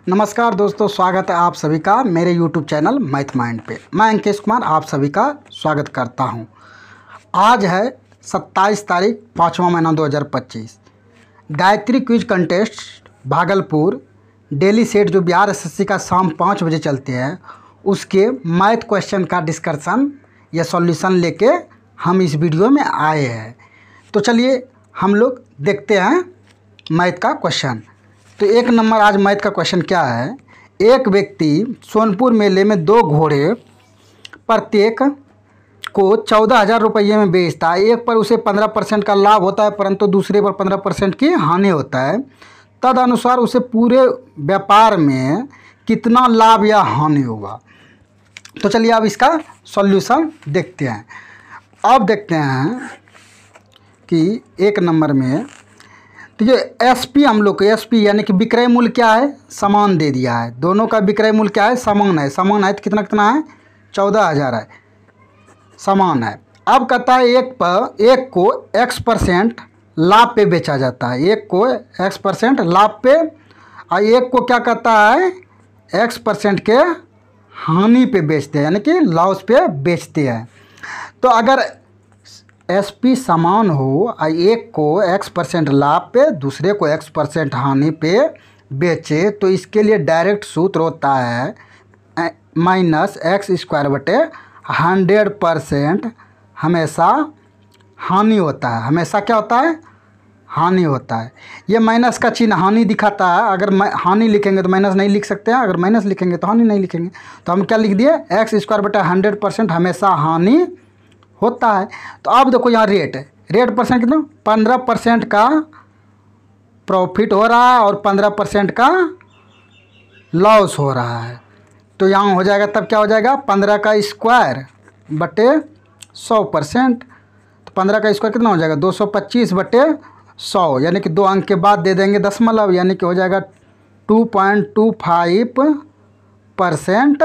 नमस्कार दोस्तों, स्वागत है आप सभी का मेरे YouTube चैनल मैथ माइंड पे। मैं अंकेश कुमार आप सभी का स्वागत करता हूं। आज है 27 तारीख 5वां महीना 2025। Gayatri quiz contest Bhagalpur daily set जो बिहार एसएससी का शाम 5 बजे चलते हैं, उसके मैथ क्वेश्चन का डिस्कशन या सॉल्यूशन लेके हम इस वीडियो में आए हैं। तो चलिए हम लोग देखते हैं मैथ का क्वेश्चन। तो 1 नंबर आज मैथ का क्वेश्चन क्या है। एक व्यक्ति सोनपुर मेले में 2 घोड़े प्रत्येक को 14,000 रुपये में बेचता है। एक पर उसे 15% का लाभ होता है, परंतु दूसरे पर 15% की हानि होता है। तदनुसार उसे पूरे व्यापार में कितना लाभ या हानि होगा। तो चलिए अब इसका सॉल्यूशन देखते हैं। अब देखते हैं कि 1 नंबर में तो ये एसपी हम लोग को एसपी यानी कि विक्रय मूल्य क्या है, समान दे दिया है। दोनों का विक्रय मूल्य क्या है, समान है। समान है तो कितना कितना है, 14,000 है, समान है। अब कहता है एक को x% लाभ पे बेचा जाता है। एक को x% लाभ पे और एक को क्या कहता है x% के हानि पे बेचते हैं, यानी कि लॉस पे बेचते हैं। तो अगर एसपी समान हो और एक को x% लाभ पे दूसरे को x% हानि पे बेचे, तो इसके लिए डायरेक्ट सूत्र होता है -x² 100% हमेशा हानि होता है। हमेशा क्या होता है, हानि होता है। ये माइनस का चिन्ह हानि दिखाता है। अगर हानि लिखेंगे तो माइनस नहीं लिख सकते हैं, अगर माइनस लिखेंगे तो हानि नहीं लिखेंगे। तो हम क्या लिख दिए, x² 100% हमेशा हानि होता है। तो अब देखो यहाँ रेट है, रेट परसेंट कितना, 15% का प्रॉफिट हो रहा है और 15% का लॉस हो रहा है। तो यहाँ हो जाएगा, तब क्या हो जाएगा, 15 का स्क्वायर बटे 100%। तो 15 का स्क्वायर कितना हो जाएगा, 225 बटे 100, यानी कि 2 अंक के बाद दे देंगे दशमलव, यानी कि हो जाएगा 2.25%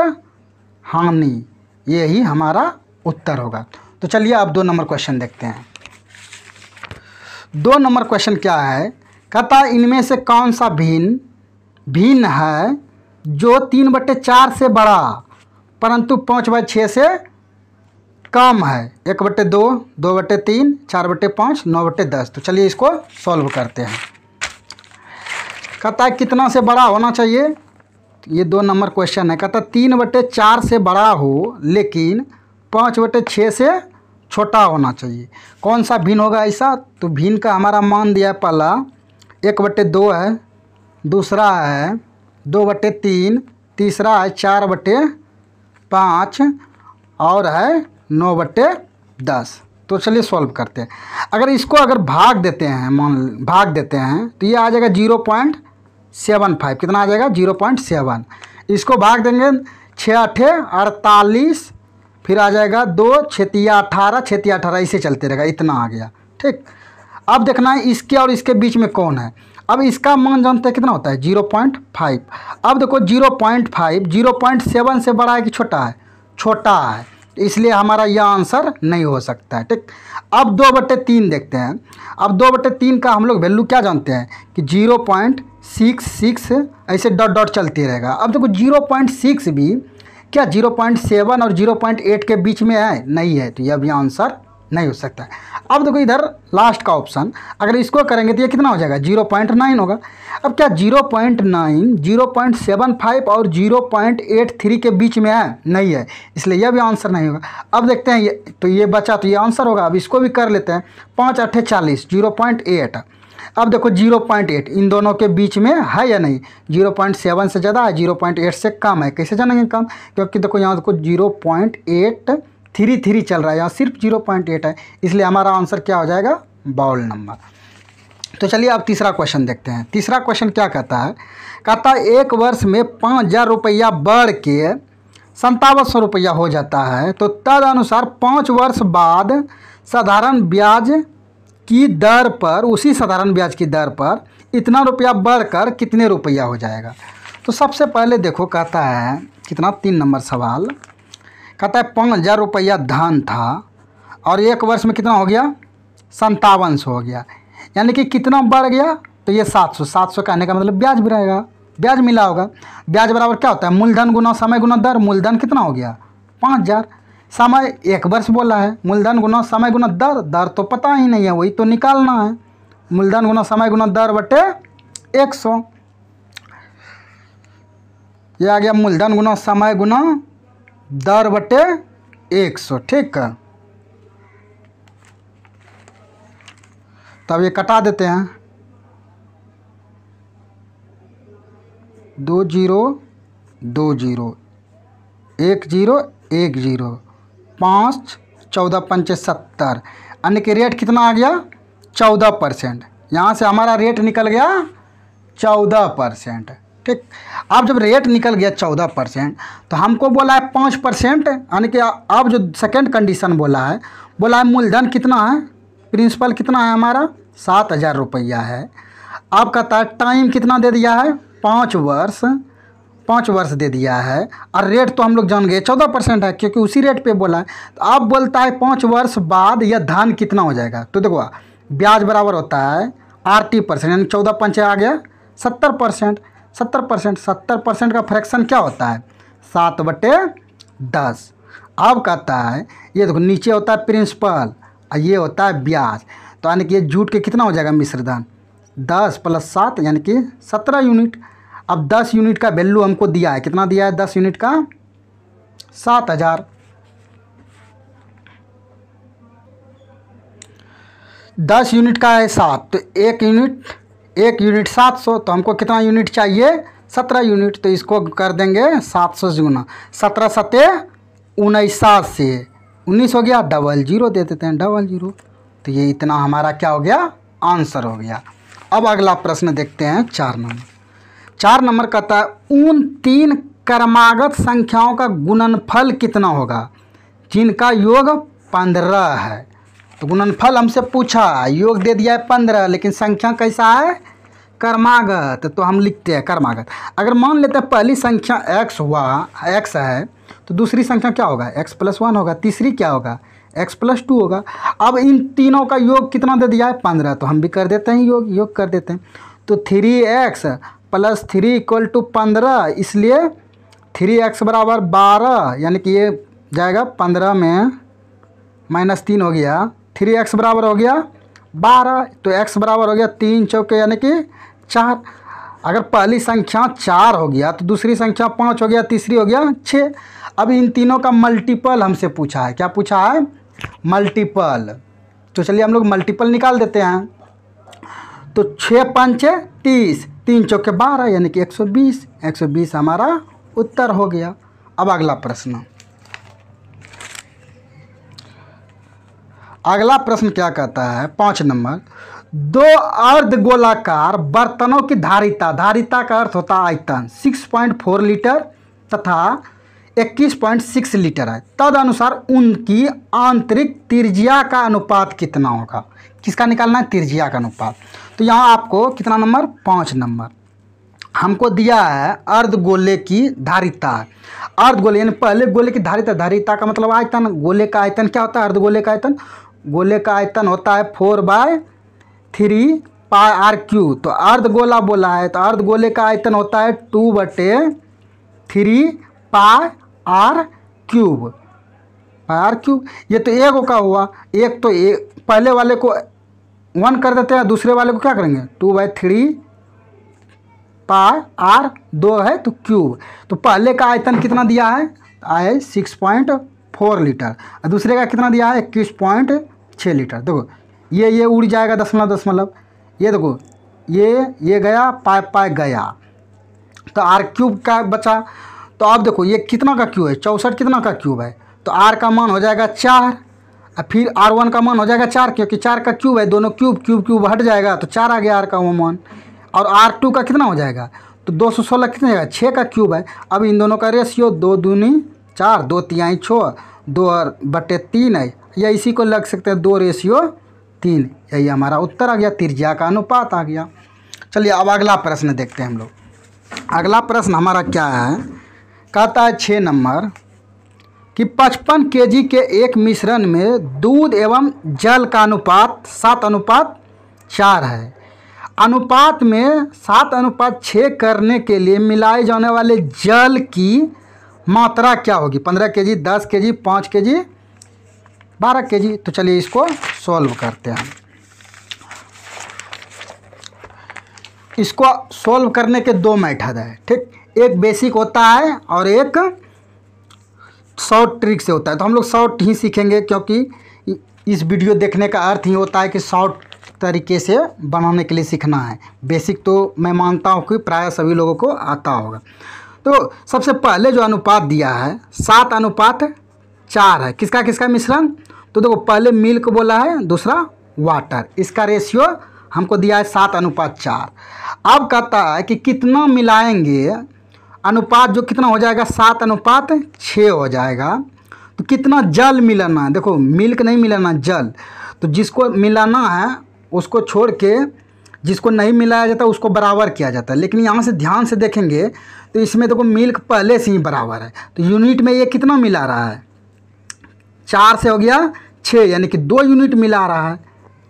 हानि। यही हमारा उत्तर होगा। तो चलिए अब 2 नंबर क्वेश्चन देखते हैं। 2 नंबर क्वेश्चन क्या है, कहता इनमें से कौन सा भिन्न है जो 3/4 से बड़ा परंतु 5/6 से कम है। 1/2, 2/3, 4/5, 9/10। तो चलिए इसको सॉल्व करते हैं। कहता है कितना से बड़ा होना चाहिए, ये 2 नंबर क्वेश्चन है। कहता 3/4 से बड़ा हो लेकिन 5/6 से छोटा होना चाहिए। कौन सा भिन्न होगा ऐसा, तो भिन्न का हमारा मान दिया है, पहला 1/2 है, दूसरा है 2/3, तीसरा है 4/5 और है 9/10। तो चलिए सॉल्व करते हैं। अगर इसको भाग देते हैं, भाग देते हैं तो ये आ जाएगा 0.75। कितना आ जाएगा, 0.7। इसको भाग देंगे 6 8 48, फिर आ जाएगा 2 6 18, 6 18, ऐसे चलते रहेगा, इतना आ गया। ठीक, अब देखना है इसके और इसके बीच में कौन है। अब इसका मान जानते हैं कितना होता है, 0.5। अब देखो 0.5 0.7 से बड़ा है कि छोटा है, छोटा है, इसलिए हमारा यह आंसर नहीं हो सकता है। ठीक, अब 2/3 देखते हैं। अब 2/3 का हम लोग वैल्यू क्या जानते हैं कि 0.66, ऐसे डॉट डॉट चलती रहेगा। अब देखो 0.6 भी क्या 0.7 और 0.8 के बीच में है, नहीं है, तो यह भी आंसर नहीं हो सकता है। अब देखो इधर लास्ट का ऑप्शन, अगर इसको करेंगे तो ये कितना हो जाएगा, 0.9 होगा। अब क्या 0.9, 0.75 और 0.83 के बीच में है, नहीं है, इसलिए यह भी आंसर नहीं होगा। अब देखते हैं ये, तो ये बचा, तो ये आंसर होगा। अब इसको भी कर लेते हैं, 5 8 40, 0.8। अब देखो 0.8 इन दोनों के बीच में है या नहीं, 0.7 से ज़्यादा है, 0.8 से कम है। कैसे जानेंगे कम, क्योंकि देखो यहाँ देखो 0.833 चल रहा है, यहाँ सिर्फ 0.8 है, इसलिए हमारा आंसर क्या हो जाएगा, बाउल नंबर। तो चलिए अब तीसरा क्वेश्चन देखते हैं। तीसरा क्वेश्चन क्या कहता है, कहता है 1 वर्ष में 5,000 रुपया बढ़ के 5700 रुपया हो जाता है, तो तदनुसार 5 वर्ष बाद साधारण ब्याज की दर पर, उसी साधारण ब्याज की दर पर इतना रुपया बढ़कर कितने रुपया हो जाएगा। तो सबसे पहले देखो कहता है कितना, 3 नंबर सवाल कहता है 5,000 रुपया धन था और 1 वर्ष में कितना हो गया, 5700 हो गया, यानी कि कितना बढ़ गया, तो ये 700 कहने का मतलब ब्याज भी रहेगा, ब्याज मिला होगा। ब्याज बराबर क्या होता है, मूलधन गुना समय गुना दर। मूलधन कितना हो गया 5000, समय 1 वर्ष बोला है, मूलधन गुना समय गुना दर। दर तो पता ही नहीं है, वही तो निकालना है। मूलधन गुना समय गुना दर बटे 100। ये आ गया मूलधन गुना समय गुना दर बटे 100। ठीक है, तब ये कटा देते हैं। 2 0 2 0 1 0 1 0 5 14 5 70, यानी कि रेट कितना आ गया 14%। यहाँ से हमारा रेट निकल गया 14%। ठीक, अब जब रेट निकल गया 14%, तो हमको बोला है 5%, यानी कि अब जो सेकंड कंडीशन बोला है मूलधन कितना है, प्रिंसिपल कितना है हमारा 7000 रुपया है। अब कहता है टाइम कितना दे दिया है 5 वर्ष दे दिया है, और रेट तो हम लोग जान गए 14% है, क्योंकि उसी रेट पे बोला है। तो अब बोलता है 5 वर्ष बाद यह धन कितना हो जाएगा। तो देखो ब्याज बराबर होता है RT%, यानी 14 पंचे आ गया 70%। 70% का फ्रैक्शन क्या होता है 7/10। अब कहता है ये देखो नीचे होता है प्रिंसिपल और ये होता है ब्याज, तो यानी कि ये जूट के कितना हो जाएगा मिश्रधन 10 + 7 यानी कि 17 यूनिट। अब 10 यूनिट का वैल्यू हमको दिया है, कितना दिया है 10 यूनिट का 7000। 10 यूनिट का है 7, तो 1 यूनिट 700, तो हमको कितना यूनिट चाहिए 17 यूनिट। तो इसको कर देंगे 700 से गुना, 17 सत्ते 19 से 19 हो गया, 00 दे देते हैं 00। तो ये इतना हमारा क्या हो गया आंसर हो गया। अब अगला प्रश्न देखते हैं 4 नंबर। 4 नंबर कहता है उन 3 क्रमागत संख्याओं का गुणनफल कितना होगा जिनका योग 15 है। तो गुणनफल हमसे पूछा, योग दे दिया है 15, लेकिन संख्या कैसा है क्रमागत, तो हम लिखते हैं क्रमागत। अगर मान लेते हैं पहली संख्या x है, तो दूसरी संख्या क्या होगा x + 1 होगा, तीसरी क्या होगा x + 2 होगा। अब इन तीनों का योग कितना दे दिया है 15, तो हम भी कर देते हैं योग कर देते हैं। तो 3x + 3 = 15, इसलिए 3x बराबर 12, यानी कि ये जाएगा 15 में -3 हो गया, 3x बराबर हो गया 12। तो x बराबर हो गया 3 चौके यानी कि 4। अगर पहली संख्या 4 हो गया तो दूसरी संख्या 5 हो गया, तीसरी हो गया 6। अब इन तीनों का मल्टीपल हमसे पूछा है, क्या पूछा है मल्टीपल। तो चलिए हम लोग मल्टीपल निकाल देते हैं। तो 6 पंचे 30, 3 चौके 12 यानी कि 120। 120 हमारा उत्तर हो गया। अब अगला प्रश्न, अगला प्रश्न क्या कहता है 5 नंबर, 2 अर्धगोलाकार बर्तनों की धारिता का अर्थ होता है आयतन 6.4 लीटर तथा 21.6 लीटर है, तदनुसार उनकी आंतरिक त्रिज्या का अनुपात कितना होगा। किसका निकालना है त्रिज्या का अनुपात। तो यहाँ आपको कितना नंबर 5 नंबर हमको दिया है अर्धगोले की धारिता। अर्धगोले यानी पहले गोले की धारिता का मतलब आयतन। गोले का आयतन क्या होता है अर्धगोले का आयतन, गोले का आयतन होता है 4/3 πr³। तो अर्धगोला बोला है तो अर्धगोले का आयतन होता है 2/3 πr³। ये तो एक का हुआ, एक तो एक पहले वाले को 1 कर देते हैं, दूसरे वाले को क्या करेंगे 2/3 πr² है तो क्यूब। तो पहले का आयतन कितना दिया है आए 6.4 लीटर और दूसरे का कितना दिया है 21.6 लीटर। देखो ये उड़ जाएगा दशमलव, ये देखो ये गया पाई गया, तो r³ का बचा। तो अब देखो ये कितना का क्यूब है 64 कितना का क्यूब है, तो r का मान हो जाएगा 4 और फिर r1 का मान हो जाएगा 4, क्योंकि 4 का क्यूब है, दोनों क्यूब हट जाएगा तो 4 आ गया r का वो मान। और r2 का कितना हो जाएगा तो 216 कितना जाएगा 6 का क्यूब है। अब इन दोनों का रेशियो 2 दूनी 4 2 तिहाई 6 2/3 है, या इसी को लग सकते हैं 2:3। यही हमारा उत्तर आ गया, त्रिज्या का अनुपात आ गया। चलिए अब अगला प्रश्न देखते हैं हम लोग। अगला प्रश्न हमारा क्या है, कहता है 6 नंबर कि 55 kg के एक मिश्रण में दूध एवं जल का अनुपात 7:4 है। अनुपात में 7:6 करने के लिए मिलाए जाने वाले जल की मात्रा क्या होगी? 15 केजी, 10 केजी, 5 केजी, 12 केजी। तो चलिए इसको सॉल्व करते हैं। इसको सॉल्व करने के दो मेथड है, ठीक। एक बेसिक होता है और एक शॉर्ट ट्रिक से होता है। तो हम लोग शॉर्ट ही सीखेंगे, क्योंकि इस वीडियो देखने का अर्थ ही होता है कि शॉर्ट तरीके से बनाने के लिए सीखना है। बेसिक तो मैं मानता हूँ कि प्राय सभी लोगों को आता होगा। तो सबसे पहले जो अनुपात दिया है 7:4 है। किसका किसका मिश्रण? तो देखो, पहले मिल्क बोला है, दूसरा वाटर। इसका रेशियो हमको दिया है 7:4। अब कहता है कि कितना मिलाएंगे, अनुपात जो कितना हो जाएगा 7:6 हो जाएगा। तो कितना जल मिलाना है? देखो, मिल्क नहीं मिलाना, जल। तो जिसको मिलाना है उसको छोड़ के जिसको नहीं मिलाया जाता उसको बराबर किया जाता है। लेकिन यहाँ से ध्यान से देखेंगे तो इसमें देखो मिल्क पहले से ही बराबर है। तो यूनिट में ये कितना मिला रहा है? 4 से हो गया 6, यानी कि 2 यूनिट मिला रहा है,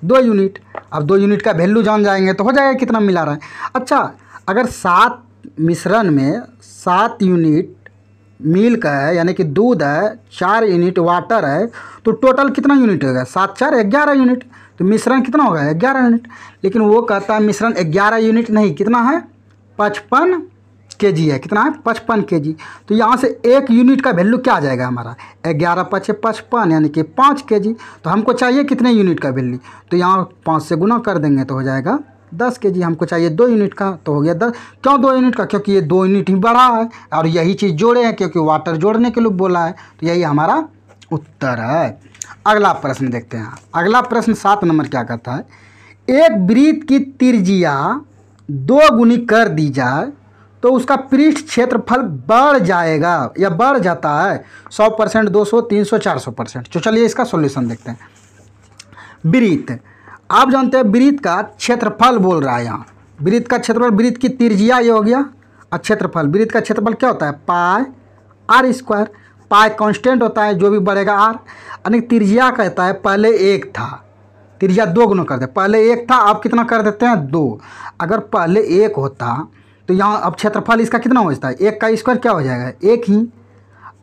2 यूनिट। अब 2 यूनिट का वैल्यू जान जाएंगे तो हो जाएगा कितना मिला रहा है। अच्छा, अगर 7 मिश्रण में 7 यूनिट मिल्क है, यानी कि दूध है, 4 यूनिट वाटर है, तो टोटल कितना यूनिट होगा? 7 4 11 यूनिट। तो मिश्रण कितना होगा? 11 यूनिट। लेकिन वो कहता है मिश्रण 11 यूनिट नहीं, कितना है? 55 केजी है। कितना है? 55 केजी। तो यहाँ से 1 यूनिट का वैल्यू क्या आ जाएगा हमारा? 11 × 5 = 55, यानी कि 5 केजी। तो हमको चाहिए कितने यूनिट का वैल्यू? तो यहाँ 5 से गुना कर देंगे तो हो जाएगा 10 केजी। हमको चाहिए 2 यूनिट का, तो हो गया 10। क्यों 2 यूनिट का? क्योंकि ये 2 यूनिट ही बढ़ा है और यही चीज़ जोड़े हैं, क्योंकि वाटर जोड़ने के लिए बोला है। तो यही हमारा उत्तर है। अगला प्रश्न देखते हैं। अगला प्रश्न 7 नंबर क्या कहता है? एक वृत्त की त्रिज्या 2 गुनी कर दी जाए तो उसका पृष्ठ क्षेत्रफल बढ़ जाएगा या बढ़ जाता है 100%, 200, 300, 400%। तो चलिए इसका सॉल्यूशन देखते हैं। वृत्त, आप जानते हैं वृत्त का क्षेत्रफल बोल रहा है यहाँ। वृत्त का क्षेत्रफल, वृत्त की त्रिज्या ये हो गया, और क्षेत्रफल, वृत्त का क्षेत्रफल क्या होता है? पाई r स्क्वायर। पाई कांस्टेंट होता है, जो भी बढ़ेगा r। यानी त्रिज्या कहता है पहले 1 था, त्रिज्या 2 गुना कर दे। पहले 1 था, अब कितना कर देते हैं? 2। अगर पहले 1 होता तो यहाँ अब क्षेत्रफल इसका कितना हो जाता है? 1 का स्क्वायर क्या हो जाएगा? 1 ही।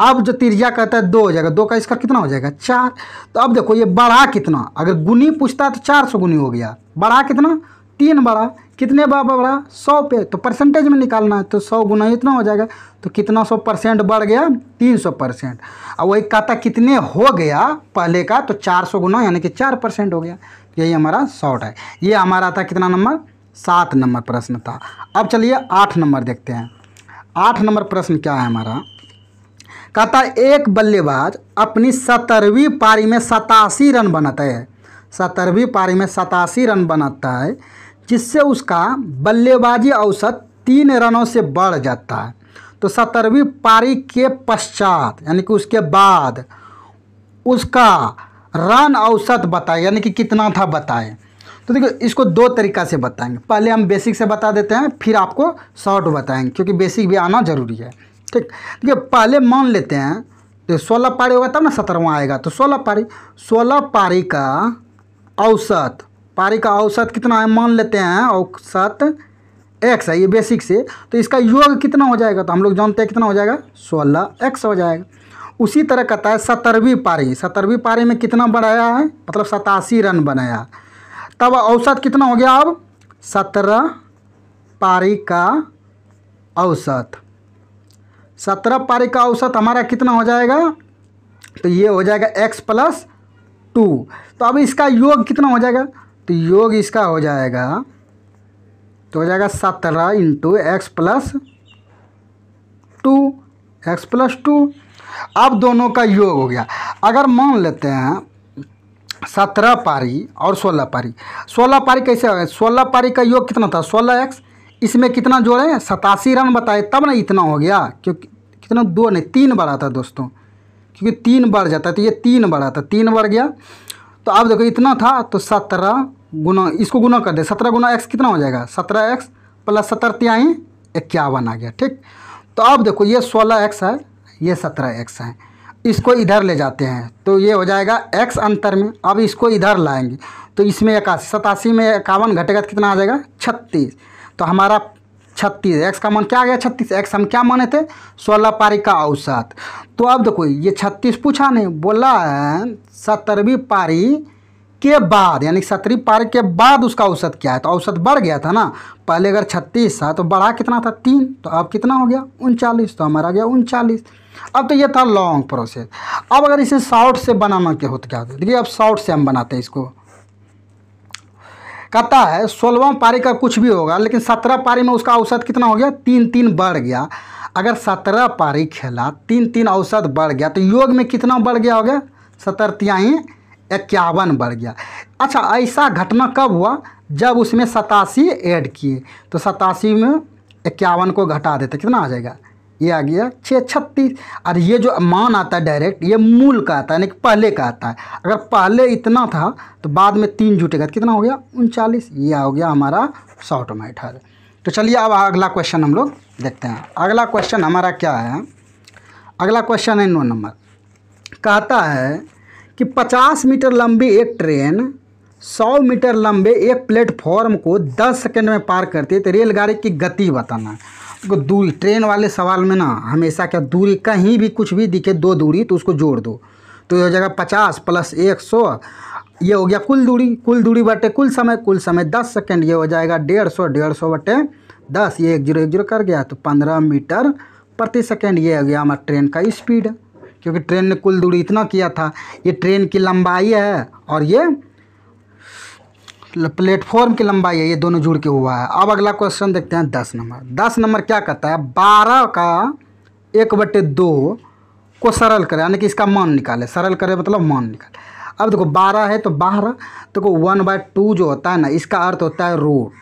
अब जो त्रिज्या कहता है 2 हो जाएगा, 2 का स्क्वायर कितना हो जाएगा? 4। तो अब देखो ये बढ़ा कितना, अगर गुनी पूछता तो 400 गुनी हो गया, बढ़ा कितना? 3 बढ़ा। कितने बढ़ा? 100 पे। तो परसेंटेज में निकालना है, तो 100 गुना इतना हो जाएगा। तो कितना 100% बढ़ गया? 300%। अब वही कहता कितने हो गया पहले का, तो 400 गुना यानी कि 4% हो गया। यही हमारा शॉर्ट है। ये हमारा था कितना नंबर? 7 नंबर प्रश्न था। अब चलिए 8 नंबर देखते हैं। 8 नंबर प्रश्न क्या है हमारा? कहता है एक बल्लेबाज अपनी 17वीं पारी में 87 रन बनाता है। 17वीं पारी में 87 रन बनाता है, जिससे उसका बल्लेबाजी औसत 3 रनों से बढ़ जाता है। तो 17वीं पारी के पश्चात, यानी कि उसके बाद, उसका रन औसत बताए, यानी कि कितना था बताए। तो देखो इसको 2 तरीक़ा से बताएंगे। पहले हम बेसिक से बता देते हैं, फिर आपको शॉर्ट बताएंगे, क्योंकि बेसिक भी आना ज़रूरी है, ठीक। देखिए पहले मान लेते हैं तो 16 पारी होगा तब ना 17वां आएगा। तो 16 पारी, 16 पारी का औसत, पारी का औसत कितना है मान लेते हैं, औसत x है, ये बेसिक से। तो इसका योग कितना हो जाएगा? तो हम लोग जानते हैं कितना हो जाएगा? 16x हो जाएगा। उसी तरह कहता है 17वीं पारी, 17वीं पारी में कितना बनाया है? मतलब 87 रन बनाया, तब औसत कितना हो गया? अब 17 पारी का औसत, 17 पारी का औसत हमारा कितना हो जाएगा? तो ये हो जाएगा x + 2। तो अब इसका योग कितना हो जाएगा? तो योग इसका हो जाएगा, तो हो जाएगा 17 × x + 2, x + 2। अब दोनों का योग हो गया। अगर मान लेते हैं 17 पारी और 16 पारी, 16 पारी कैसे होगा? 16 पारी का योग कितना था? 16x। इसमें कितना जोड़े? 87 रन बताए, तब ना इतना हो गया, क्योंकि कितना 2 नहीं 3 बढ़ा था दोस्तों, क्योंकि 3 बढ़ जाता है, तो ये 3 बढ़ा था, 3 बढ़ गया। तो अब देखो इतना था, तो 17 गुना, इसको गुना कर दे, 17 गुना x कितना हो जाएगा? 17x + 17 = 51 आ गया, ठीक। तो अब देखो ये 16x है, ये 17x है, इसको इधर ले जाते हैं तो ये हो जाएगा x अंतर में। अब इसको इधर लाएंगे तो इसमें 81, 87 में 51 घटेगा तो कितना आ जाएगा 36। तो हमारा 36, x का मान क्या आ गया 36। x हम क्या माने थे 16 पारी का औसत। तो अब देखो ये 36 पूछा नहीं, बोला है 17वीं पारी के बाद, यानी 17वीं पारी के बाद उसका औसत क्या है। तो औसत बढ़ गया था ना, पहले अगर 36 था तो बढ़ा कितना था 3, तो अब कितना हो गया 39। तो हमारा गया 39। अब तो ये था लॉन्ग प्रोसेस। अब अगर इसे शॉर्ट से बनाना क्या होता क्या होता, देखिए अब शॉर्ट से हम बनाते हैं इसको। कहता है 16वां पारी का कुछ भी होगा, लेकिन 17 पारी में उसका औसत कितना हो गया 3 बढ़ गया। अगर 17 पारी खेला 3 औसत बढ़ गया तो योग में कितना बढ़ गया हो गया 17 51 बढ़ गया। अच्छा ऐसा घटना कब हुआ, जब उसमें 87 ऐड किए तो 87 में 51 को घटा देते कितना आ जाएगा, ये आ गया 36। और ये जो मान आता है डायरेक्ट ये मूल का आता है, यानी कि पहले का आता है। अगर पहले इतना था तो बाद में 3 जुटेगा तो कितना हो गया 39। ये हो गया हमारा शॉर्ट मेथड। तो चलिए अब अगला क्वेश्चन हम लोग देखते हैं। अगला क्वेश्चन हमारा क्या है, अगला क्वेश्चन है 9 नंबर। कहता है कि 50 मीटर लंबी एक ट्रेन 100 मीटर लंबे एक प्लेटफॉर्म को 10 सेकंड में पार करती है, तो रेलगाड़ी की गति बताना है। तो दूरी, ट्रेन वाले सवाल में ना हमेशा क्या दूरी कहीं भी कुछ भी दिखे 2 दूरी तो उसको जोड़ दो, तो ये हो जाएगा 50 + 100, ये हो गया कुल दूरी बटे कुल समय 10 सेकंड, ये हो जाएगा 150 बटे 10, ये 1 0 कर गया तो 15 मीटर प्रति सेकंड। ये हो गया हमारा ट्रेन का स्पीड, क्योंकि ट्रेन ने कुल दूरी इतना किया था। ये ट्रेन की लंबाई है और ये प्लेटफॉर्म की लंबाई है, ये दोनों जुड़ के हुआ है। अब अगला क्वेश्चन देखते हैं 10 नंबर। 10 नंबर क्या कहता है, 12 का 1/2 को सरल करें, यानी कि इसका मान निकाले। सरल करें मतलब मान निकाले। अब देखो 12 है तो 12, तो 1/2 जो होता है ना, इसका अर्थ होता है रूट,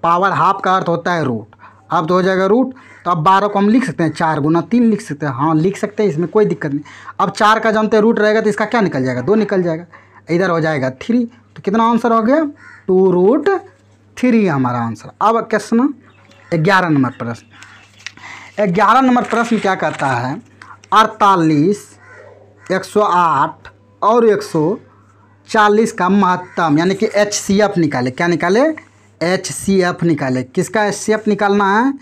पावर हाफ का अर्थ होता है रूट। अब तो हो जाएगा रूट, तो अब 12 को हम लिख सकते हैं 4 × 3 लिख सकते हैं, हाँ लिख सकते हैं, इसमें कोई दिक्कत नहीं। अब 4 का जानते हैं रूट रहेगा तो इसका क्या निकल जाएगा 2 निकल जाएगा, इधर हो जाएगा 3, तो कितना आंसर हो गया 2√3 हमारा आंसर। अब क्वेश्चन 11 नंबर प्रश्न। 11 नंबर प्रश्न क्या कहता है, 48, 108 और 140 का महत्तम, यानी कि HCF निकाले। क्या निकाले HCF निकाले। किसका HCF निकालना है,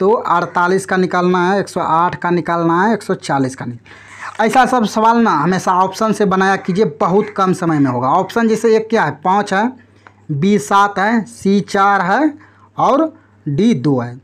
तो 48 का निकालना है, 108 का निकालना है, 140 का निकालना। ऐसा सब सवाल ना हमेशा ऑप्शन से बनाया कीजिए, बहुत कम समय में होगा। ऑप्शन जैसे एक क्या है 5 है, B 7 है, C 4 है और D 2 है।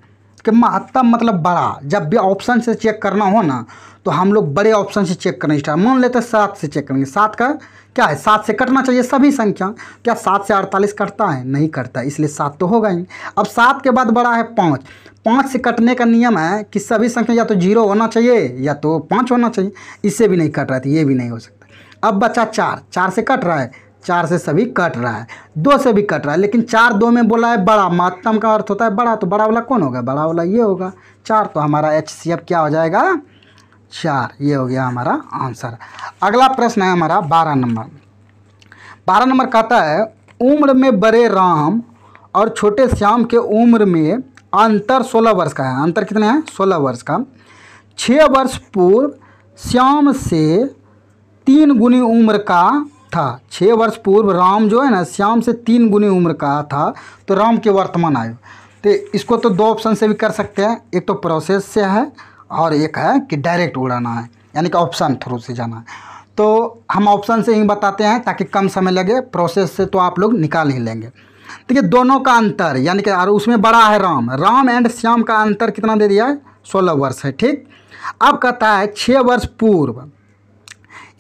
कि महत्तम मतलब बड़ा, जब भी ऑप्शन से चेक करना हो ना तो हम लोग बड़े ऑप्शन से चेक करना स्टार्ट। मान लेते हैं 7 से चेक करेंगे, 7 का क्या है 7 से कटना चाहिए सभी संख्या। क्या 7 से 48 कटता है, नहीं कटता, इसलिए 7 तो होगा ही। अब 7 के बाद बड़ा है 5, 5 से कटने का नियम है कि सभी संख्या या तो 0 होना चाहिए या तो 5 होना चाहिए, इससे भी नहीं कट रहा है तो ये भी नहीं हो सकता। अब बचा 4, 4 से कट रहा है, 4 से सभी कट रहा है, 2 से भी कट रहा है, लेकिन 4 2 में बोला है बड़ा, महत्तम का अर्थ होता है बड़ा, तो बड़ा वाला कौन होगा, बड़ा वाला ये होगा 4, तो हमारा HCF क्या हो जाएगा 4, ये हो गया हमारा आंसर। अगला प्रश्न है हमारा 12 नंबर। 12 नंबर कहता है, उम्र में बड़े राम और छोटे श्याम के उम्र में अंतर 16 वर्ष का है। अंतर कितने हैं 16 वर्ष का। 6 वर्ष पूर्व श्याम से 3 गुनी उम्र का था। 6 वर्ष पूर्व राम जो है ना श्याम से 3 गुनी उम्र का था, तो राम के वर्तमान आयु। तो इसको तो 2 ऑप्शन से भी कर सकते हैं, एक तो प्रोसेस से है और एक है कि डायरेक्ट उड़ाना है, यानी कि ऑप्शन थ्रू से जाना है। तो हम ऑप्शन से ही बताते हैं ताकि कम समय लगे, प्रोसेस से तो आप लोग निकाल ही लेंगे। देखिए दोनों का अंतर, यानी कि और उसमें बड़ा है राम एंड श्याम का अंतर कितना दे दिया है 16 वर्ष है, ठीक। अब कहता है 6 वर्ष पूर्व,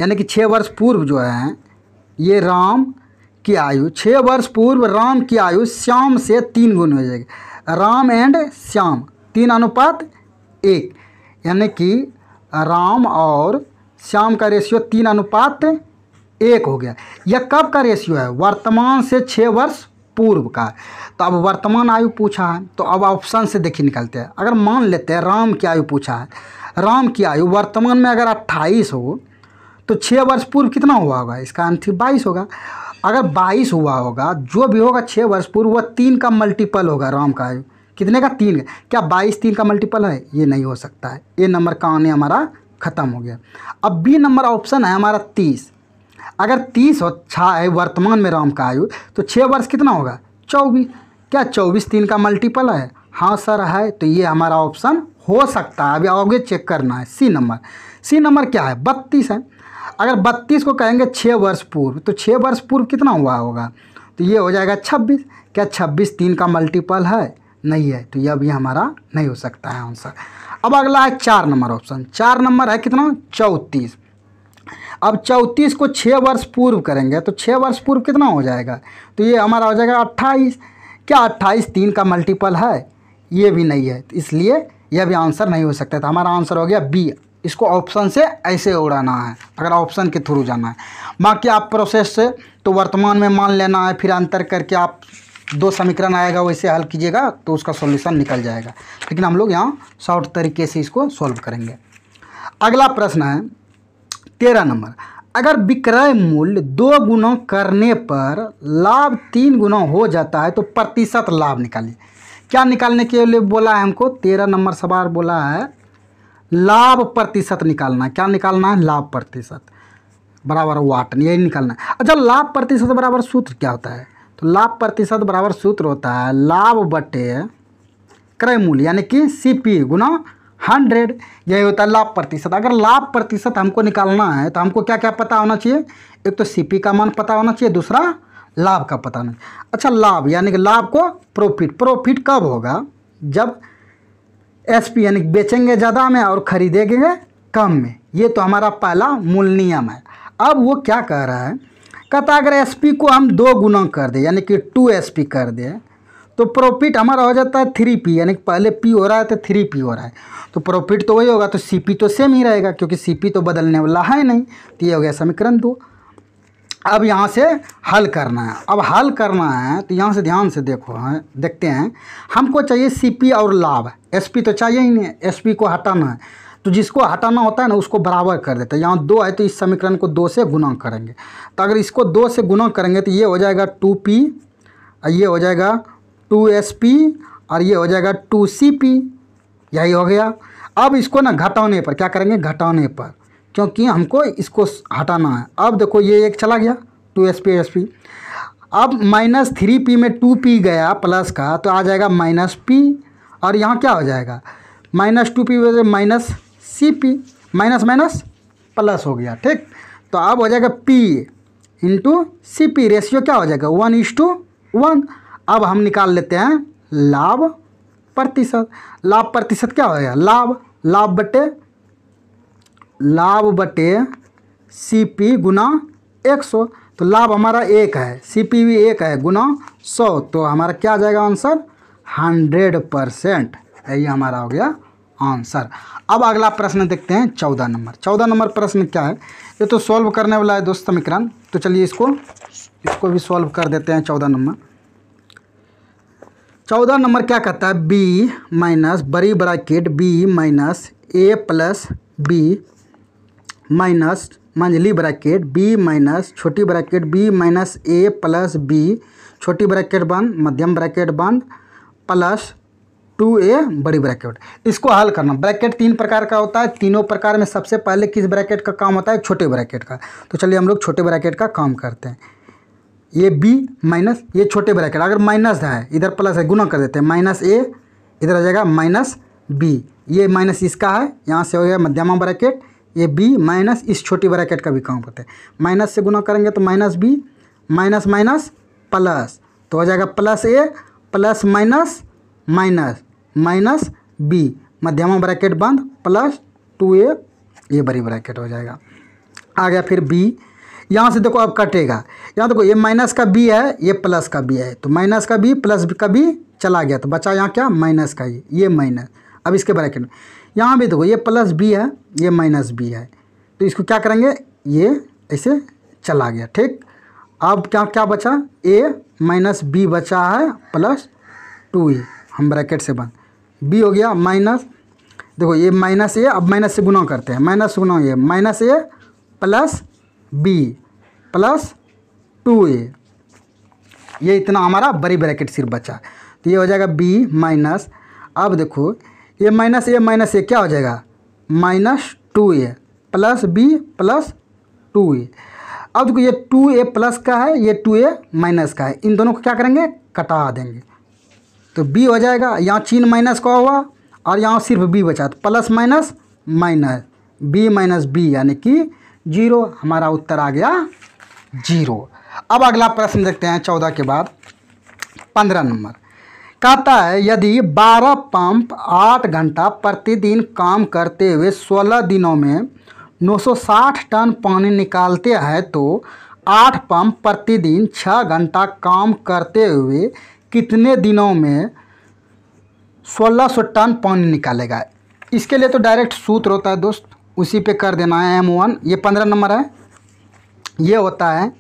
यानी कि 6 वर्ष पूर्व जो है ये राम की आयु, 6 वर्ष पूर्व राम की आयु श्याम से 3 गुनी हो जाएगी। राम एंड श्याम 3:1, यानी कि राम और श्याम का रेशियो 3:1 हो गया। यह कब का रेशियो है, वर्तमान से 6 वर्ष पूर्व का। तो अब वर्तमान आयु पूछा है, तो अब ऑप्शन से देखिए निकलते हैं। अगर मान लेते हैं राम की आयु पूछा है, राम की आयु वर्तमान में अगर 28 हो तो 6 वर्ष पूर्व कितना हुआ होगा, इसका आंसर 22 होगा। अगर 22 हुआ होगा, जो भी होगा 6 वर्ष पूर्व वह 3 का मल्टीपल होगा राम का आयु, कितने का 3 का। क्या 22 3 का मल्टीपल है, ये नहीं हो सकता है। ये नंबर का आने हमारा ख़त्म हो गया। अब बी नंबर ऑप्शन है हमारा 30। अगर 30 अच्छा है वर्तमान में राम का आयु, तो 6 वर्ष कितना होगा 24। क्या 24 3 का मल्टीपल है? हाँ सर है। तो ये हमारा ऑप्शन हो सकता है। अभी आगे चेक करना है। सी नंबर क्या है 32 है। अगर 32 को कहेंगे 6 वर्ष पूर्व, तो 6 वर्ष पूर्व कितना हुआ होगा? तो ये हो जाएगा 26। क्या 26 3 का मल्टीपल है? नहीं है। तो यह भी हमारा नहीं हो सकता है आंसर। अब अगला है 4 नंबर ऑप्शन। 4 नंबर है कितना 34। अब 34 को 6 वर्ष पूर्व करेंगे तो 6 वर्ष पूर्व कितना हो जाएगा? तो ये हमारा हो जाएगा 28। क्या 28 3 का मल्टीपल है? ये भी नहीं है। तो इसलिए यह भी आंसर नहीं हो सकता। तो हमारा आंसर हो गया बी। इसको ऑप्शन से ऐसे उड़ाना है अगर ऑप्शन के थ्रू जाना है। बाकी आप प्रोसेस से तो वर्तमान में मान लेना है, फिर अंतर करके आप 2 समीकरण आएगा वैसे हल कीजिएगा तो उसका सॉल्यूशन निकल जाएगा। लेकिन हम लोग यहाँ शॉर्ट तरीके से इसको सॉल्व करेंगे। अगला प्रश्न है 13 नंबर। अगर विक्रय मूल्य 2 गुना करने पर लाभ 3 गुना हो जाता है तो प्रतिशत लाभ निकालिए। क्या निकालने के लिए बोला है हमको? 13 नंबर सवाल बोला है लाभ प्रतिशत निकालना है। क्या निकालना है? लाभ प्रतिशत बराबर वाट, यही निकालना है। अच्छा, लाभ प्रतिशत बराबर सूत्र क्या होता है? तो लाभ प्रतिशत बराबर सूत्र होता है लाभ बटे क्रय मूल्य यानी कि CP गुना 100। यही होता है लाभ प्रतिशत। अगर लाभ प्रतिशत हमको निकालना है तो हमको क्या क्या पता होना चाहिए? एक तो CP का मान पता होना चाहिए, दूसरा लाभ का पता होना चाहिए। अच्छा, लाभ यानी कि लाभ को प्रॉफिट कब होगा? जब SP यानी कि बेचेंगे ज़्यादा में और खरीदेंगे कम में। ये तो हमारा पहला मूल नियम है। अब वो क्या कह रहा है, कहता है अगर SP को हम 2 गुना कर दें यानी कि 2SP कर दें तो प्रॉफिट हमारा हो जाता है 3P यानी कि पहले P हो रहा है तो 3P हो रहा है। तो प्रॉफिट तो वही होगा, तो CP तो सेम ही रहेगा क्योंकि CP तो बदलने वाला है नहीं। तो ये हो गया समीकरण 2। अब यहाँ से हल करना है। अब हल करना है तो यहाँ से ध्यान से देखते हैं। हमको चाहिए CP और लाभ, SP तो चाहिए ही नहीं, SP को हटाना है। तो जिसको हटाना होता है ना उसको बराबर कर देते हैं। यहाँ 2 है तो इस समीकरण को 2 से गुना करेंगे। तो अगर इसको 2 से गुना करेंगे तो ये हो जाएगा 2P और ये हो जाएगा 2SP और ये हो जाएगा 2CP। यही हो गया। अब इसको ना घटाने पर क्या करेंगे? घटाने पर, क्योंकि हमको इसको हटाना है। अब देखो ये एक चला गया 2SP। अब -3P में 2P गया प्लस का तो आ जाएगा -P और यहाँ क्या हो जाएगा -2P वजह -CP, माइनस प्लस हो गया। ठीक, तो अब हो जाएगा P इंटू CP। रेशियो क्या हो जाएगा 1:1। अब हम निकाल लेते हैं लाभ प्रतिशत। लाभ प्रतिशत क्या हो जाएगा? लाभ बटे CP गुना 100। तो लाभ हमारा 1 है, CP भी 1 है गुना 100। तो हमारा क्या आ जाएगा आंसर 100%। यही हमारा हो गया आंसर। अब अगला प्रश्न देखते हैं 14 नंबर। 14 नंबर प्रश्न क्या है? ये तो सॉल्व करने वाला है दोस्त समीकरण। तो चलिए इसको भी सॉल्व कर देते हैं। 14 नंबर क्या कहता है? B माइनस बड़ी bracket B minus A plus B minus मंझली ब्रैकेट B माइनस छोटी bracket B minus A plus B छोटी ब्रैकेट बंद मध्यम ब्रैकेट बंद प्लस 2A बड़ी ब्रैकेट। इसको हल करना। ब्रैकेट 3 प्रकार का होता है। तीनों प्रकार में सबसे पहले किस ब्रैकेट का काम होता है? छोटे ब्रैकेट का। तो चलिए हम लोग छोटे ब्रैकेट का काम करते हैं। ये B माइनस ये छोटे ब्रैकेट, अगर माइनस है इधर प्लस है गुना कर देते हैं। -A इधर आ जाएगा -B। ये माइनस इसका है, यहाँ से हो गया मध्यमा ब्रैकेट। ये B माइनस इस छोटी ब्रैकेट का भी काम करते हैं। माइनस से गुना करेंगे तो -B माइनस माइनस प्लस तो हो जाएगा +A प्लस माइनस B मध्यमा ब्रैकेट बंद प्लस 2A ये बड़ी ब्रैकेट हो जाएगा। आ गया फिर B। यहाँ से देखो अब कटेगा। यहाँ देखो ये माइनस का B है, ये प्लस का B है। तो माइनस का B प्लस का B चला गया तो बचा यहाँ क्या माइनस का ये माइनस। अब इसके ब्रैकेट में यहाँ भी देखो ये प्लस B है, ये माइनस B है। तो इसको क्या करेंगे? ये ऐसे चला गया। ठीक, अब क्या बचा? A माइनस B बचा है प्लस 2A हम ब्रैकेट से बंद। B हो गया माइनस, देखो ये -A, अब माइनस से गुना करते हैं। माइनस से गुना ये -A plus B plus 2A। ये इतना हमारा बड़ी ब्रैकेट सिर्फ बचा। तो ये हो जाएगा B माइनस, अब देखो ये -A क्या हो जाएगा 2a plus b plus 2a। अब देखो ये 2a प्लस का है, ये 2a माइनस का है, इन दोनों को क्या करेंगे, कटा देंगे तो b हो जाएगा। यहाँ चिन्ह माइनस का हुआ और यहाँ सिर्फ b बचा, तो plus minus minus b minus b यानी कि 0। हमारा उत्तर आ गया 0। अब अगला प्रश्न देखते हैं 14 के बाद 15 नंबर। कहता है यदि 12 पंप 8 घंटा प्रतिदिन काम करते हुए 16 दिनों में 960 टन पानी निकालते हैं तो 8 पंप प्रतिदिन 6 घंटा काम करते हुए कितने दिनों में 1600 टन पानी निकालेगा। इसके लिए तो डायरेक्ट सूत्र होता है दोस्त, उसी पे कर देना है M1। ये 15 नंबर है, ये होता है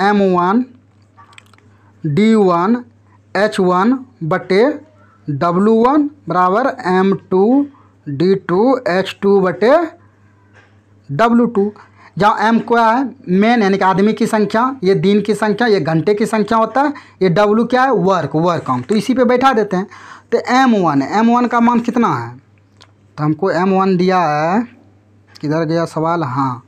M1 D1 H1 बटे W1 बराबर M2 D2 H2 बटे W2। जहाँ M क्या है, मेन यानी कि आदमी की संख्या, ये दिन की संख्या, ये घंटे की संख्या होता है, ये W क्या है, वर्क काम, तो इसी पे बैठा देते हैं। तो M1 का मान कितना है, तो हमको M1 दिया है, किधर गया सवाल, हाँ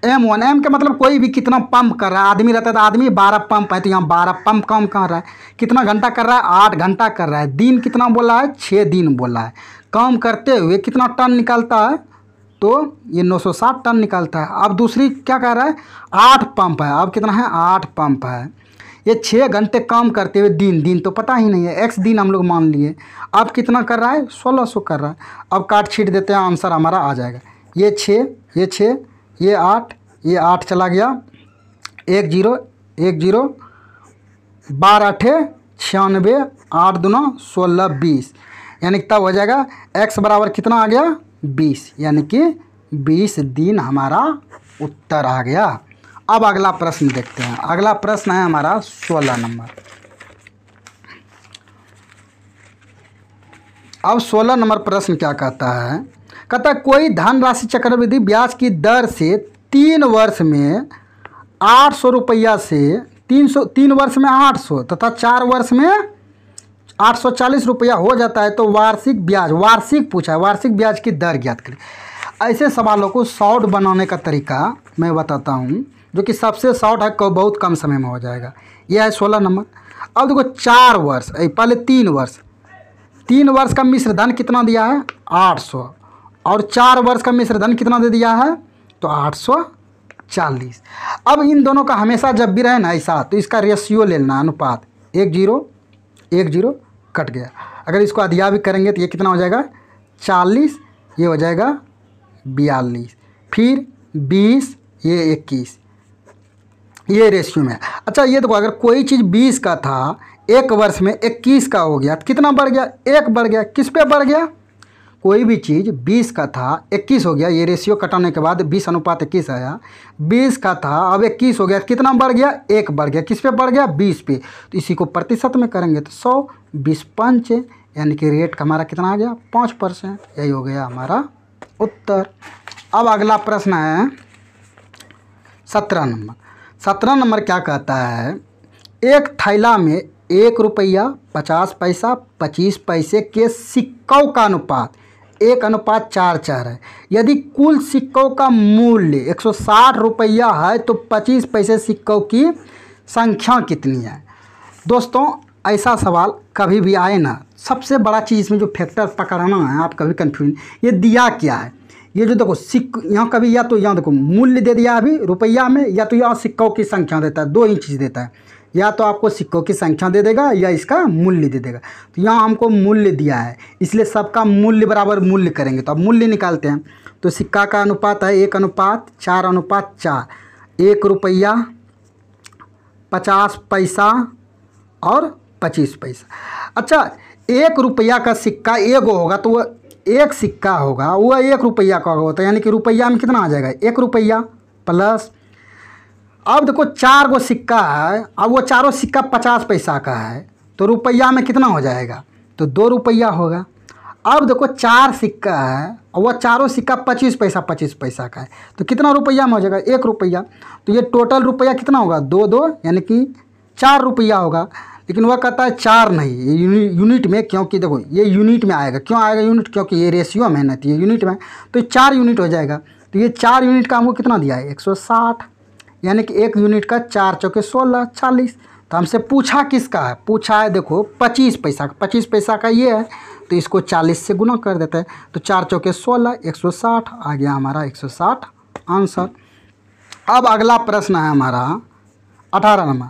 M का मतलब कोई भी कितना पंप कर रहा है, आदमी रहता है तो आदमी 12 पंप है, तो यहाँ 12 पंप काम कर रहा है। कितना घंटा कर रहा है, 8 घंटा कर रहा है। दिन कितना बोला है, 6 दिन बोला है। काम करते हुए कितना टन निकालता है, तो ये 960 टन निकालता है। अब दूसरी क्या कह रहा है, 8 पंप है, अब कितना है, 8 पंप है। ये 6 घंटे काम करते हुए दिन तो पता ही नहीं है, x दिन हम लोग मान लिए। अब कितना कर रहा है, 1600 कर रहा है। अब काट छीट देते हैं, आंसर हमारा आ जाएगा। ये 6 ये 8 चला गया, 1 0 1 0 12 8 96 8 दूना 16 20, यानी तब हो जाएगा x बराबर कितना आ गया, 20, यानी कि 20 दिन हमारा उत्तर आ गया। अब अगला प्रश्न देखते हैं। अगला प्रश्न है हमारा 16 नंबर। अब 16 नंबर प्रश्न क्या कहता है, कहता है कोई धनराशि चक्रवृद्धि ब्याज की दर से 3 वर्ष में 800 रुपया से 3 वर्ष में 800 तथा 4 वर्ष में 840 रुपया हो जाता है तो वार्षिक ब्याज, वार्षिक पूछा है, वार्षिक ब्याज की दर ज्ञात करें। ऐसे सवालों को शॉर्ट बनाने का तरीका मैं बताता हूँ, जो कि सबसे शॉर्ट है, बहुत कम समय में हो जाएगा। यह है 16 नंबर। अब देखो 4 वर्ष, पहले 3 वर्ष का मिश्र धन कितना दिया है, 800, और 4 वर्ष का मिश्र धन कितना दे दिया है, तो 840। अब इन दोनों का हमेशा जब भी रहे ना ऐसा, तो इसका रेशियो ले लेना, अनुपात 1 0 1 0 कट गया। अगर इसको अधिया भी करेंगे तो ये कितना हो जाएगा, 40, ये हो जाएगा 42, फिर 20, ये 21, ये रेशियो में। अच्छा ये देखो, अगर कोई चीज़ 20 का था, 1 वर्ष में 21 का हो गया, तो कितना बढ़ गया, 1 बढ़ गया। किस पे बढ़ गया, कोई भी चीज़ 20 का था 21 हो गया, ये रेशियो कटाने के बाद 20:21 आया। 20 का था अब 21 हो गया, कितना बढ़ गया, 1 बढ़ गया। किस पे बढ़ गया, 20 पे। तो इसी को प्रतिशत में करेंगे तो 100 20 5, यानी कि रेट का हमारा कितना आ गया, 5%। यही हो गया हमारा उत्तर। अब अगला प्रश्न है 17 नंबर। 17 नंबर क्या कहता है, एक थैला में 1 रुपया 50 पैसा 25 पैसे के सिक्कों का अनुपात 1:4 है। यदि कुल सिक्कों का मूल्य 160 रुपया है तो 25 पैसे सिक्कों की संख्या कितनी है। दोस्तों ऐसा सवाल कभी भी आए ना, सबसे बड़ा चीज़ इसमें जो फैक्टर पकड़ना है, आप कभी कन्फ्यूजन, ये दिया क्या है, ये जो देखो यहाँ कभी या तो यहाँ देखो मूल्य दे दिया अभी रुपया में, या तो यहाँ सिक्कों की संख्या देता है, 2 ही चीज़ देता है, या तो आपको सिक्कों की संख्या दे देगा या इसका मूल्य दे देगा। तो यहाँ हमको मूल्य दिया है, इसलिए सबका मूल्य बराबर मूल्य करेंगे। तो अब मूल्य निकालते हैं, तो सिक्का का अनुपात है 1:4:4, 1 रुपया 50 पैसा और 25 पैसा। अच्छा 1 रुपया का सिक्का एगो होगा तो वह एक सिक्का होगा, वह 1 रुपया का होता है, यानी कि रुपया में कितना आ जाएगा, 1 रुपया प्लस। अब देखो 4 गो सिक्का है, अब वो चारों सिक्का 50 पैसा का है, तो रुपया में कितना हो जाएगा, तो 2 रुपया होगा। अब देखो 4 सिक्का है और वह चारों सिक्का 25 पैसा का है, तो कितना रुपया में हो जाएगा, 1 रुपया। तो ये टोटल रुपया कितना होगा, 2 2, यानी कि 4 रुपया होगा। लेकिन वह कहता है 4 नहीं, ये यूनिट में, क्योंकि देखो ये यूनिट में आएगा। क्यों आएगा यूनिट? क्योंकि ये रेशियो में है ना, तो ये यूनिट में, तो 4 यूनिट हो जाएगा। तो ये 4 यूनिट का हमको कितना दिया है? 160, यानी कि 1 यूनिट का 4 चौके 16, 40। तो हमसे पूछा किसका है? पूछा है देखो 25 पैसा का। 25 पैसा का ये है, तो इसको 40 से गुना कर देते हैं। तो 4 चौके 16, 160 आ गया हमारा 160 आंसर। अब अगला प्रश्न है हमारा 18 नंबर।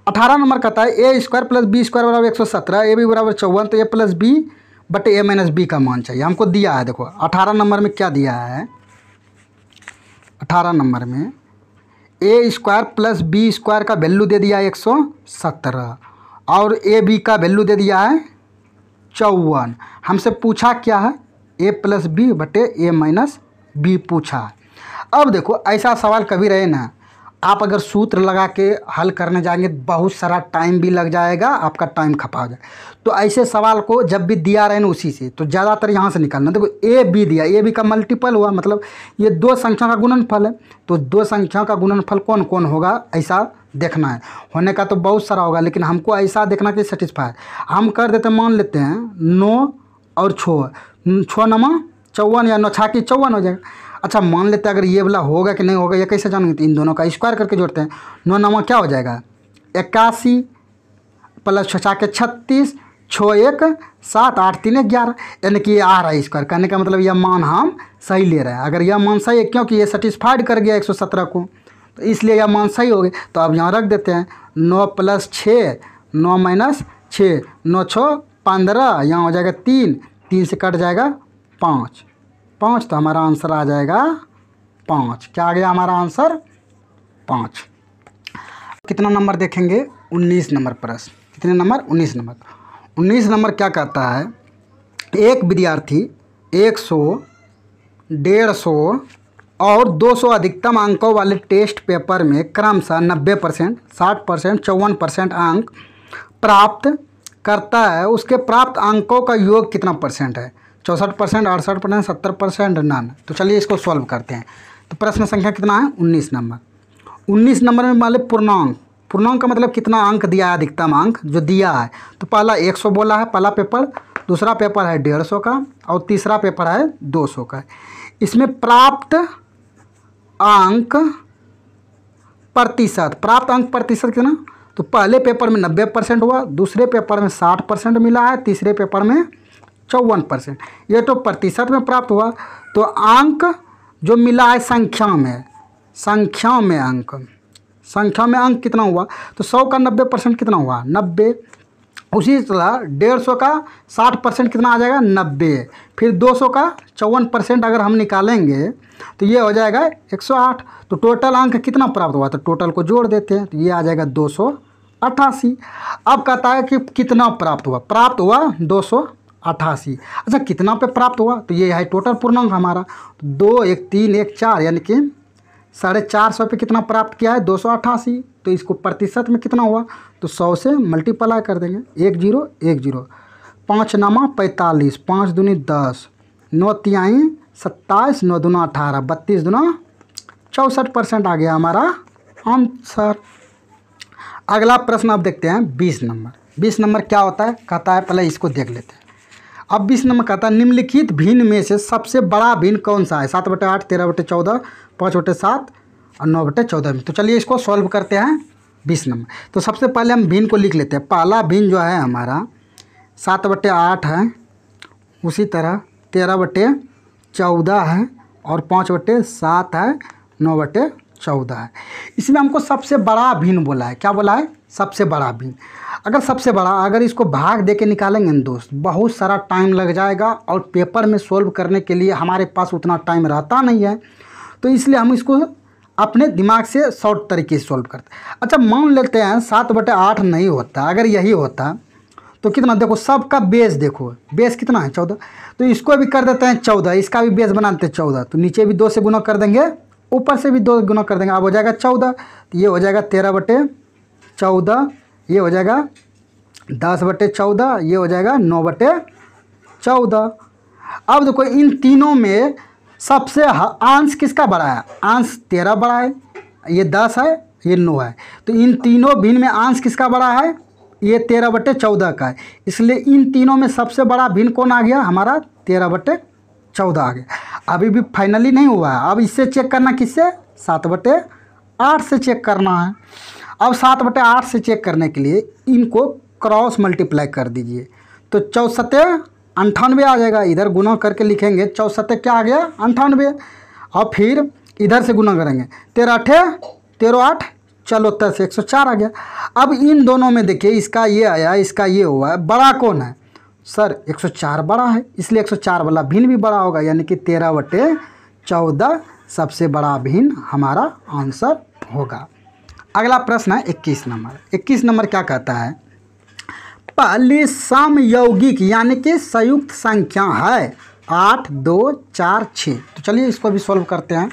18 नंबर कहता है ए स्क्वायर प्लस बी स्क्वायर बराबर 117, ए बी बराबर 54, तो ए प्लस बी बटे ए माइनस बी का मान चाहिए। हमको दिया है, देखो 18 नंबर में क्या दिया है? 18 नंबर में ए स्क्वायर प्लस बी स्क्वायर का वैल्यू दे दिया है 117 और ए बी का वैल्यू दे दिया है 54। हमसे पूछा क्या है? ए प्लस बी बटे ए माइनस बी पूछा है। अब देखो ऐसा सवाल कभी रहे ना, आप अगर सूत्र लगा के हल करने जाएंगे बहुत सारा टाइम भी लग जाएगा, आपका टाइम खपा जाए। तो ऐसे सवाल को जब भी दिया रहे ना उसी से, तो ज़्यादातर यहाँ से निकालना। देखो ए बी दिया, ए बी का मल्टीपल हुआ, मतलब ये 2 संख्या का गुणनफल है। तो 2 संख्या का गुणनफल कौन कौन होगा ऐसा देखना है। होने का तो बहुत सारा होगा, लेकिन हमको ऐसा देखना कि सेटिस्फाई। हम कर देते, मान लेते हैं 9 और 6, 6 नमा 54 या 9 छाकी 54 हो जाएगा। अच्छा मान लेते हैं अगर ये वाला होगा कि नहीं होगा, ये कैसे जानेंगे? तो इन दोनों का स्क्वायर करके जोड़ते हैं। 9 नमा क्या हो जाएगा? 81 प्लस 6 छाके 36, 6 1 7, 8 3 11, यानी कि ये आ रहा है स्क्वायर। कहने का मतलब यह मान हम सही ले रहे हैं। अगर यह मान सही है, क्योंकि ये सेटिस्फाइड कर गया 117 को, तो इसलिए यह मान सही हो गए। तो अब यहाँ रख देते हैं 9 प्लस 6, 9 माइनस 6, 9 6 15, यहाँ हो जाएगा 3, 3 से कट जाएगा 5, 5, तो हमारा आंसर आ जाएगा 5। क्या आ गया हमारा आंसर? 5। कितना नंबर देखेंगे? 19 नंबर प्रश्न। कितने नंबर? 19 नंबर। 19 नंबर क्या कहता है? एक विद्यार्थी 100, 150 और 200 अधिकतम अंकों वाले टेस्ट पेपर में क्रमशः 90%, 60%, 54% अंक प्राप्त करता है। उसके प्राप्त अंकों का योग कितना परसेंट है? 64%, 68%, 70%, नन। तो चलिए इसको सॉल्व करते हैं। तो प्रश्न संख्या कितना है? 19 नंबर। 19 नंबर में मान लो पूर्णांक। पूर्णांक का मतलब कितना अंक दिया है, अधिकतम अंक जो दिया है। तो पहला 100 बोला है पहला पेपर, दूसरा पेपर है 150 का और तीसरा पेपर है 200 का। इसमें प्राप्त अंक प्रतिशत, प्राप्त अंक प्रतिशत कितना? तो पहले पेपर में 90% हुआ, दूसरे पेपर में 60% मिला है, तीसरे पेपर में 54%। ये तो प्रतिशत में प्राप्त हुआ। तो अंक जो मिला है संख्या में, संख्या में अंक, संख्या में अंक कितना हुआ? तो 100 का 90% कितना हुआ? 90। उसी तरह 150 का 60% कितना आ जाएगा? 90। फिर 200 का 54% अगर हम निकालेंगे तो ये हो जाएगा 108। तो टोटल अंक कितना प्राप्त हुआ? तो टोटल को जोड़ देते हैं, तो ये आ जाएगा 288। अब कहता है कि कितना प्राप्त हुआ? प्राप्त हुआ 288। अच्छा कितना पे प्राप्त हुआ? तो ये है टोटल पूर्णांक हमारा। तो 2 1 3 1 4, यानी कि 450 पे कितना प्राप्त किया है? 288। तो इसको प्रतिशत में कितना हुआ? तो 100 से मल्टीप्लाई कर देंगे। 1 0 1 0, 5 नामा 45, 5 दूनी 10, 9 तिहाई 27, 9 दूना 18, 32 दूना 64% आ गया हमारा आंसर। अगला प्रश्न अब देखते हैं 20 नंबर। 20 नंबर क्या होता है? कहता है, पहले इसको देख लेते हैं। अब 20 नंबर कहता है निम्नलिखित भिन्न में से सबसे बड़ा भिन्न कौन सा है? 7/8, 13/14, 5/7 और 9/14 में। तो चलिए इसको सॉल्व करते हैं 20 नंबर। तो सबसे पहले हम भिन्न को लिख लेते हैं। पहला भिन्न जो है हमारा 7/8 है, उसी तरह 13/14 है और 5/7 है, 9/14 है। इसमें हमको सबसे बड़ा भिन्न बोला है। क्या बोला है? सबसे बड़ा भिन्न। अगर सबसे बड़ा, अगर इसको भाग दे के निकालेंगे ना दोस्त, बहुत सारा टाइम लग जाएगा और पेपर में सोल्व करने के लिए हमारे पास उतना टाइम रहता नहीं है। तो इसलिए हम इसको अपने दिमाग से शॉर्ट तरीके से सोल्व करते हैं। अच्छा मान लेते हैं 7/8 नहीं होता, अगर यही होता तो कितना? देखो सबका बेस, देखो बेस कितना है? 14। तो इसको भी कर देते हैं 14, इसका भी बेस बना देते हैं 14। तो नीचे भी 2 से गुना कर देंगे, ऊपर से भी 2 गुना कर देंगे, अब हो जाएगा 14। तो ये हो जाएगा 13/14, ये हो जाएगा 10/14, ये हो जाएगा 9/14। अब देखो इन तीनों में सबसे अंश किसका बड़ा है? अंश 13 बड़ा है, ये 10 है, ये 9 है। तो इन तीनों भिन्न में अंश किसका बड़ा है? ये 13/14 का है, इसलिए इन तीनों में सबसे बड़ा भिन्न कौन आ गया? हमारा 13/14 आ गया। अभी भी फाइनली नहीं हुआ है, अब इससे चेक करना किससे? 7/8 से चेक करना है। अब 7/8 से चेक करने के लिए इनको क्रॉस मल्टीप्लाई कर दीजिए, तो 4 98 आ जाएगा। इधर गुना करके लिखेंगे 4 क्या आ गया? 98। और फिर इधर से गुना करेंगे 13 8 चलो 10 104 आ गया। अब इन दोनों में देखिए, इसका ये आया, इसका ये हुआ है, बड़ा कौन है? सर 104 बड़ा है, इसलिए 104 वाला भिन्न भी बड़ा होगा, यानी कि 13/14 सबसे बड़ा भिन्न हमारा आंसर होगा। अगला प्रश्न है 21 नंबर। 21 नंबर क्या कहता है? पहली समयौगिक यानी कि संयुक्त संख्या है 8 2 4 6। तो चलिए इसको भी सॉल्व करते हैं।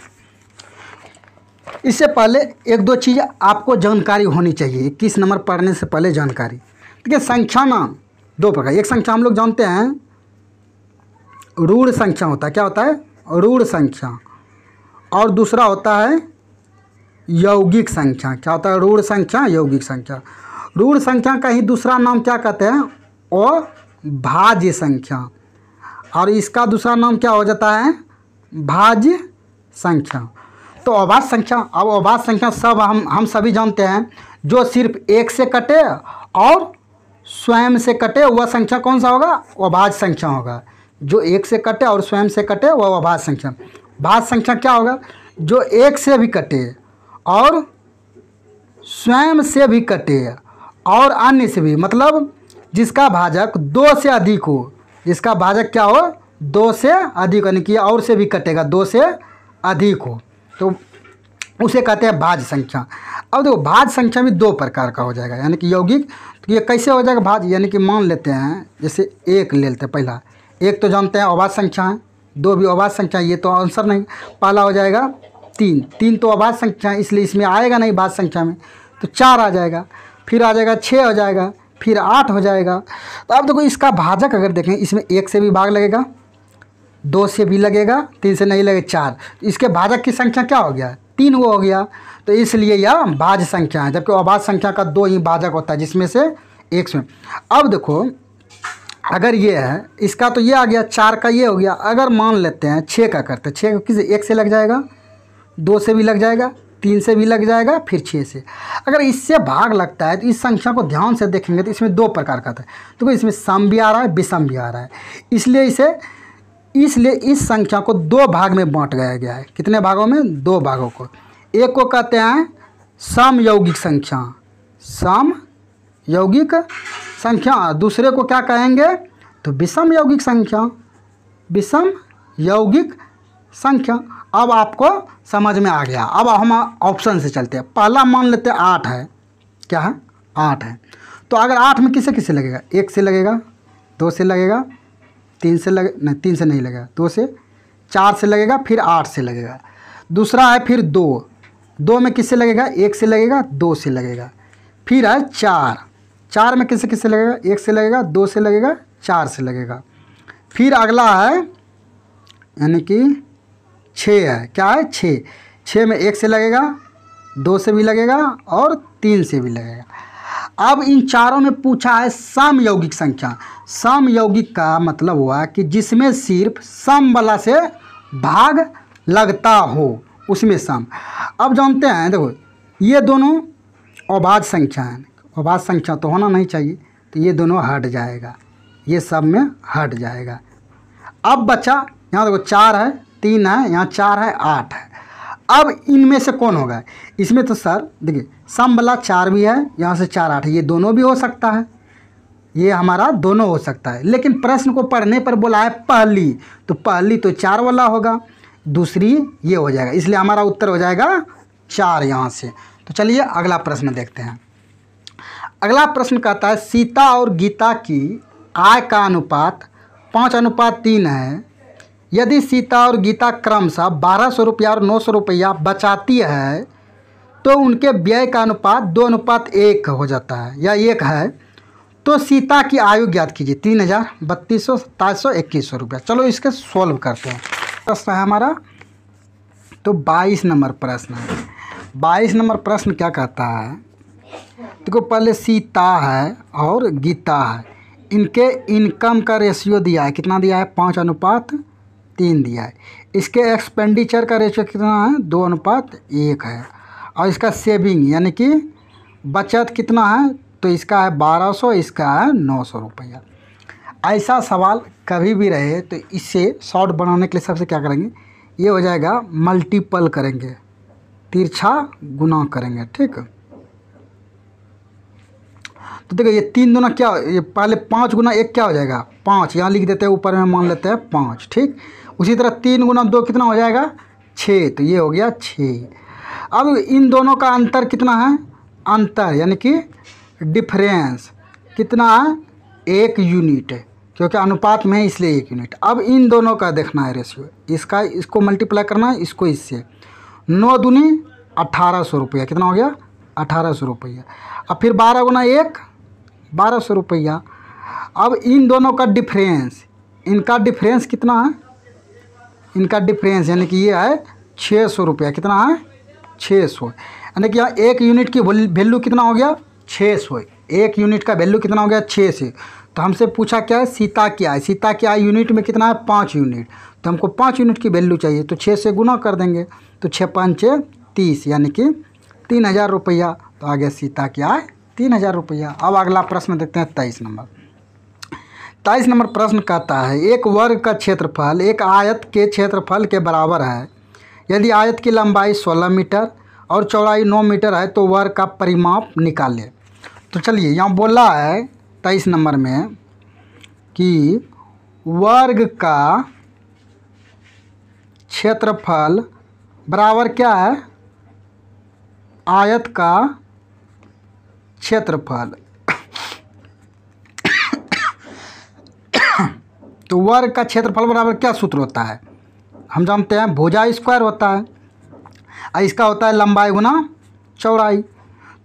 इससे पहले एक दो चीज़ आपको जानकारी होनी चाहिए, 21 नंबर पढ़ने से पहले जानकारी। देखिए संख्या नाम दो प्रकार, एक संख्या हम लोग जानते हैं ऋण संख्या होता है, क्या होता है? ऋण संख्या। और दूसरा होता है यौगिक संख्या। क्या होता है? ऋण संख्या, यौगिक संख्या। ऋण संख्या का ही दूसरा नाम क्या कहते हैं? अभाज्य संख्या। और इसका दूसरा नाम क्या हो जाता है? भाज्य संख्या। तो अभाज्य संख्या, अब अभाज्य संख्या सब हम सभी जानते हैं, जो सिर्फ एक से कटे और स्वयं से कटे वह संख्या कौन सा होगा? अभाज्य संख्या होगा। जो एक से कटे और स्वयं से कटे वह अभाज्य संख्या। भाज्य संख्या क्या होगा? जो एक से भी कटे और स्वयं से भी कटे और अन्य से भी, मतलब जिसका भाजक 2 से अधिक हो, जिसका भाजक क्या हो? 2 से अधिक, यानी कि और से भी कटेगा 2 से अधिक हो, तो उसे कहते हैं भाज्य संख्या। अब देखो भाज्य संख्या भी 2 प्रकार का हो जाएगा, यानी कि यौगिक। तो ये कैसे हो जाएगा भाज्य? यानी कि मान लेते हैं जैसे 1 ले लेते हैं, पहला 1 तो जानते हैं अभाज्य संख्या है, 2 भी अभाज्य संख्या, ये तो आंसर नहीं। पहला हो जाएगा 3 तो अभाज्य संख्या है, इसलिए इसमें आएगा नहीं भाज्य संख्या में, तो 4 आ जाएगा। फिर आ जाएगा 6 हो जाएगा, फिर 8 हो जाएगा। तो अब देखो इसका भाजक अगर देखें, इसमें 1 से भी भाग लगेगा, 2 से भी लगेगा, 3 से नहीं लगेगा, 4। इसके भाजक की संख्या क्या हो गया? 3 वो हो गया, तो इसलिए यह भाज्य संख्या है। जबकि अभाज्य संख्या का 2 ही भाजक होता है, जिसमें से 1 से। अब देखो अगर ये है, इसका तो ये आ गया, 4 का ये हो गया। अगर मान लेते हैं 6 का करते हैं, 6 किस 1 से लग जाएगा, 2 से भी लग जाएगा, 3 से भी लग जाएगा, फिर 6 से। अगर इससे भाग लगता है तो इस संख्या को ध्यान से देखेंगे तो इसमें 2 प्रकार का है। तो इसमें सम भी आ रहा है, विषम भी आ रहा है, इसलिए इस संख्या को 2 भाग में बांट गया है। कितने भागों में? 2 भागों को। एक को कहते हैं समयौगिक संख्या, समयौगिक संख्या। दूसरे को क्या कहेंगे? तो विषम यौगिक संख्या, विषम यौगिक संख्या। अब आपको समझ में आ गया। अब हम ऑप्शन से चलते हैं। पहला मान लेते हैं 8 है, क्या है? 8 है। तो अगर 8 में किसे किसे लगेगा? 1 से लगेगा, 2 से लगेगा, 3 से लगे नहीं, 3 से नहीं लगेगा, 2 से, 4 से लगेगा, फिर 8 से लगेगा। दूसरा है फिर 2 में किससे लगेगा? 1 से लगेगा, 2 से लगेगा। फिर है 4 में किससे किससे लगेगा? 1 से लगेगा, 2 से लगेगा, 4 से लगेगा। फिर अगला है यानी कि 6 है, क्या है? 6 में 1 से लगेगा, 2 से भी लगेगा और 3 से भी लगेगा। अब इन चारों में पूछा है समयौगिक संख्या। समयौगिक का मतलब हुआ कि जिसमें सिर्फ सम वाला से भाग लगता हो, उसमें सम। अब जानते हैं, देखो ये दोनों अभाज्य संख्या है, अभाज्य संख्या तो होना नहीं चाहिए, तो ये दोनों हट जाएगा, ये सब में हट जाएगा। अब बचा यहाँ देखो 4 है, 3 है, यहाँ 4 है, 8 है। अब इनमें से कौन होगा? इसमें तो सर देखिए सम वाला 4 भी है, यहाँ से 4 8 है, ये दोनों भी हो सकता है, ये हमारा दोनों हो सकता है। लेकिन प्रश्न को पढ़ने पर बोला है पहली, तो पहली तो 4 वाला होगा, दूसरी ये हो जाएगा, इसलिए हमारा उत्तर हो जाएगा 4 यहाँ से। तो चलिए अगला प्रश्न देखते हैं। अगला प्रश्न कहता है सीता और गीता की आय का अनुपात 5:3 है। यदि सीता और गीता क्रमशः 1200 रुपया और 900 रुपया बचाती है तो उनके व्यय का अनुपात 2:1 हो जाता है या 1 है, तो सीता की आयु ज्ञात कीजिए। 3000, 3200, 2700, 2100 रुपया। चलो इसके सॉल्व करते हैं। प्रश्न है हमारा तो 22 नंबर प्रश्न है। 22 नंबर प्रश्न क्या कहता है? देखो पहले सीता है और गीता है, इनके इनकम का रेशियो दिया है, कितना दिया है 5:3 दिया है। इसके एक्सपेंडिचर का रेशियो कितना है 2:1 है। और इसका सेविंग यानी कि बचत कितना है, तो इसका है 1200, इसका है 900 रुपया। ऐसा सवाल कभी भी रहे तो इसे शॉर्ट बनाने के लिए सबसे क्या करेंगे, ये हो जाएगा मल्टीपल करेंगे, तिरछा गुना करेंगे, ठीक। तो देखो ये 3 दूना क्या, ये पहले 5 गुना 1 क्या हो जाएगा 5, यहाँ लिख देते हैं, ऊपर में मान लेते हैं 5, ठीक। उसी तरह 3 गुना 2 कितना हो जाएगा 6, तो ये हो गया 6। अब इन दोनों का अंतर कितना है, अंतर यानी कि डिफरेंस कितना है 1 यूनिट है, क्योंकि अनुपात में है इसलिए 1 यूनिट। अब इन दोनों का देखना है रेशियो, इसका इसको मल्टीप्लाई करना है, इसको इससे। 9 दूनी 1800 रुपया, कितना हो गया 1800 रुपया। अब फिर 12 गुना 1 1200 रुपया। अब इन दोनों का डिफरेंस, इनका डिफरेंस कितना है, इनका डिफरेंस यानी कि ये है 600 रुपया, कितना है 600, यानी कि यहाँ 1 यूनिट की वैल्यू कितना हो गया 600, 1 यूनिट का वैल्यू कितना हो गया 600। तो हमसे पूछा क्या है, सीता क्या है, सीता क्या यूनिट में कितना है 5 यूनिट, तो हमको 5 यूनिट की वैल्यू चाहिए, तो 6 से गुना कर देंगे, तो 6 5 30 यानी कि 3000 रुपया। तो आ गया सीता क्या है 3000 रुपया। अब अगला प्रश्न देखते हैं 23 नंबर। 23 नंबर प्रश्न कहता है, एक वर्ग का क्षेत्रफल एक आयत के क्षेत्रफल के बराबर है। यदि आयत की लंबाई 16 मीटर और चौड़ाई 9 मीटर है तो वर्ग का परिमाप निकालें। तो चलिए यहाँ बोला है 23 नंबर में कि वर्ग का क्षेत्रफल बराबर क्या है, आयत का क्षेत्रफल। तो वर्ग का क्षेत्रफल बराबर क्या सूत्र होता है, हम जानते हैं भुजा स्क्वायर होता है, और इसका होता है लंबाई गुना चौड़ाई।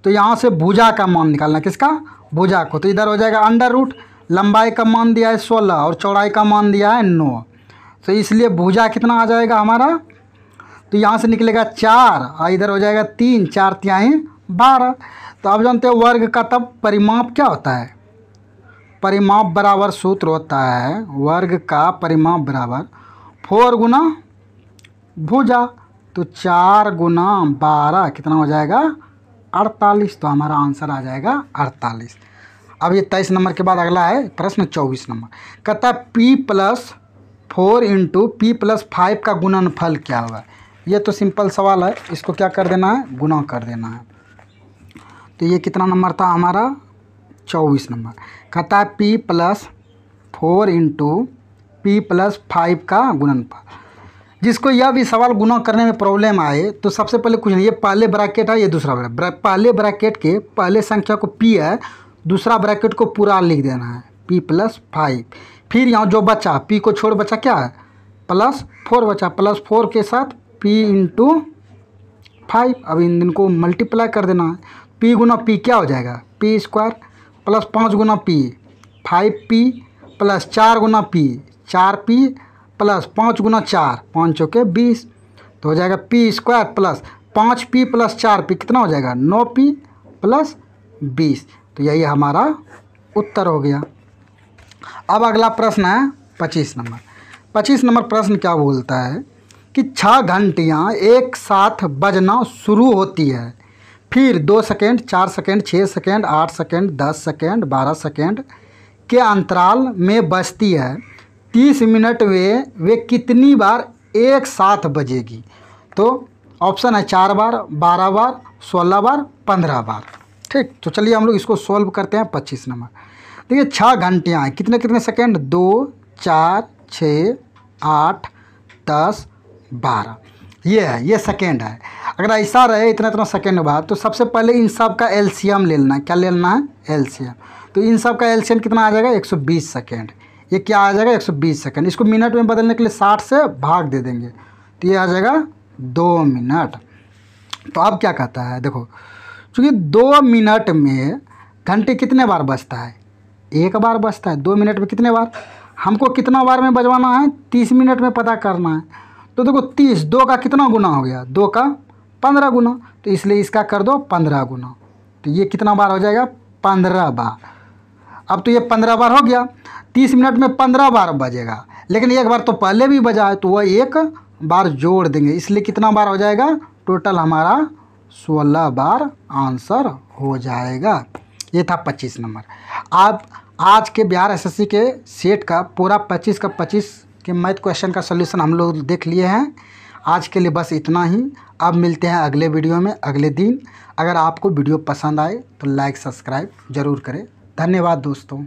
तो यहाँ से भुजा का मान निकालना, किसका भुजा को, तो इधर हो जाएगा अंडर रूट, लंबाई का मान दिया है 16 और चौड़ाई का मान दिया है 9, तो इसलिए भुजा कितना आ जाएगा हमारा, तो यहाँ से निकलेगा 4 और इधर हो जाएगा 3, 4 तिहाई 12। तो अब जानते हैं वर्ग का तब परिमाप क्या होता है, परिमाप बराबर सूत्र होता है वर्ग का परिमाप बराबर 4 गुना भुजा, तो 4 गुना 12 कितना हो जाएगा 48, तो हमारा आंसर आ जाएगा 48। अब ये 23 नंबर के बाद अगला है प्रश्न 24 नंबर, कहता है P+4 इंटू P+5 का गुणनफल क्या होगा। ये तो सिंपल सवाल है, इसको क्या कर देना है गुना कर देना है। तो ये कितना नंबर था हमारा 24 नंबर। कहता है P+4 इंटू P+5 का गुणनफल। जिसको यह भी सवाल गुना करने में प्रॉब्लम आए तो सबसे पहले कुछ नहीं, ये पहले ब्रैकेट है, ये दूसरा ब्रैकेट, पहले ब्रैकेट के पहले संख्या को P है, दूसरा ब्रैकेट को पूरा लिख देना है P+5। फिर यहाँ जो बचा P को छोड़ बचा क्या है +4 बचा, +4 के साथ P इंटू 5। अब इन दिन को मल्टीप्लाई कर देना है, P गुना P क्या हो जाएगा P स्क्वायर, +5 गुना P 5P, +4 गुना P 4P, +5 गुना 4 5 चौके 20, तो हो जाएगा P square plus 5P + 4P कितना हो जाएगा 9P + 20। तो यही हमारा उत्तर हो गया। अब अगला प्रश्न है 25 नंबर। 25 नंबर प्रश्न क्या बोलता है कि 6 घंटियाँ एक साथ बजना शुरू होती है, फिर 2 second 4 second 6 second 8 second 10 second 12 second के अंतराल में बजती है। 30 मिनट में वे कितनी बार एक साथ बजेगी। तो ऑप्शन है 4 बार 12 बार 16 बार 15 बार, ठीक। तो चलिए हम लोग इसको सॉल्व करते हैं। 25 नंबर देखिए 6 घंटियाँ हैं, कितने कितने सेकेंड 2 4 6 8 10 12, ये है, ये सेकेंड है। अगर ऐसा रहे इतना इतना सेकेंड बाद, तो सबसे पहले इन सब का एलसीएम ले लेना है। क्या ले लेना है एलसीएम। तो इन सब का एलसीएम कितना आ जाएगा 120 सेकेंड। ये क्या आ जाएगा 120 सेकेंड। इसको मिनट में बदलने के लिए 60 से भाग दे देंगे, तो ये आ जाएगा 2 मिनट। तो अब क्या कहता है देखो, चूँकि 2 मिनट में घंटे कितने बार बजता है, 1 बार बजता है। 2 मिनट में कितने बार, हमको कितना बार में बजवाना है 30 मिनट में पता करना है। तो देखो 30 2 का कितना गुना हो गया 2 का 15 गुना, तो इसलिए इसका कर दो 15 गुना। तो ये कितना बार हो जाएगा, 15 बार। अब तो ये 15 बार हो गया, 30 मिनट में 15 बार बजेगा, लेकिन एक बार तो पहले भी बजा है, तो वह एक बार जोड़ देंगे, इसलिए कितना बार हो जाएगा, टोटल हमारा 16 बार आंसर हो जाएगा। ये था 25 नंबर। आप आज के बिहार एसएससी के सेट का पूरा 25 का 25 के मैथ क्वेश्चन का सलूशन हम लोग देख लिए हैं। आज के लिए बस इतना ही। अब मिलते हैं अगले वीडियो में अगले दिन। अगर आपको वीडियो पसंद आए तो लाइक सब्सक्राइब ज़रूर करें। धन्यवाद दोस्तों।